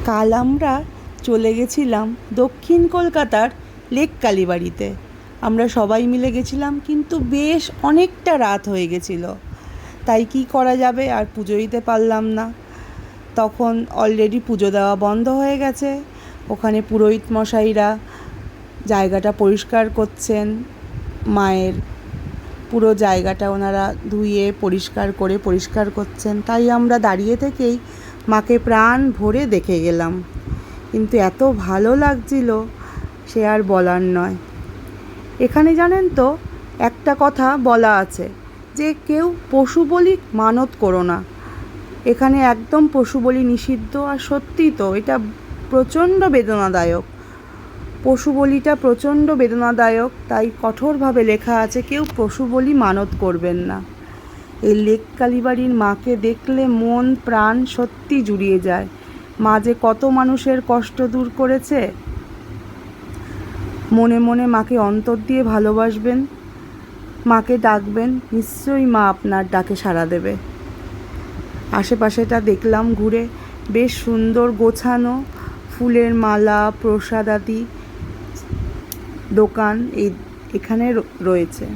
কাল আমরা চলে গেছিলাম দক্ষিণ কলকাতার লেক কালীবাড়িতে। আমরা সবাই মিলে গেছিলাম, কিন্তু বেশ অনেকটা রাত হয়ে গেছিল, তাই কি করা যাবে, আর পুজো দিতে পারলাম না। তখন অলরেডি পুজো দেওয়া বন্ধ হয়ে গেছে। ওখানে পুরোহিত মশাইরা জায়গাটা পরিষ্কার করছেন, মায়ের পুরো জায়গাটা ওনারা ধুয়ে পরিষ্কার করছেন। তাই আমরা দাঁড়িয়ে থেকেই মাকে প্রাণ ভরে দেখে গেলাম, কিন্তু এত ভালো লাগছিল সে আর বলার নয়। এখানে জানেন তো, একটা কথা বলা আছে যে কেউ পশু বলি মানত করো না। এখানে একদম পশু বলি নিষিদ্ধ, আর সত্যি তো এটা প্রচণ্ড বেদনাদায়ক। পশু বলিটা প্রচণ্ড বেদনাদায়ক, তাই কঠোরভাবে লেখা আছে কেউ পশু বলি মানত করবেন না। এই লেক কালীবাড়ির মাকে দেখলে মন প্রাণ সত্যি জুড়িয়ে যায়। মা যে কত মানুষের কষ্ট দূর করেছে। মনে মনে মাকে অন্তর দিয়ে ভালোবাসবেন, মাকে ডাকবেন, নিশ্চয়ই মা আপনার ডাকে সাড়া দেবে। আশেপাশেটা দেখলাম ঘুরে, বেশ সুন্দর গোছানো, ফুলের মালা, প্রসাদাদি দোকান এখানে রয়েছে।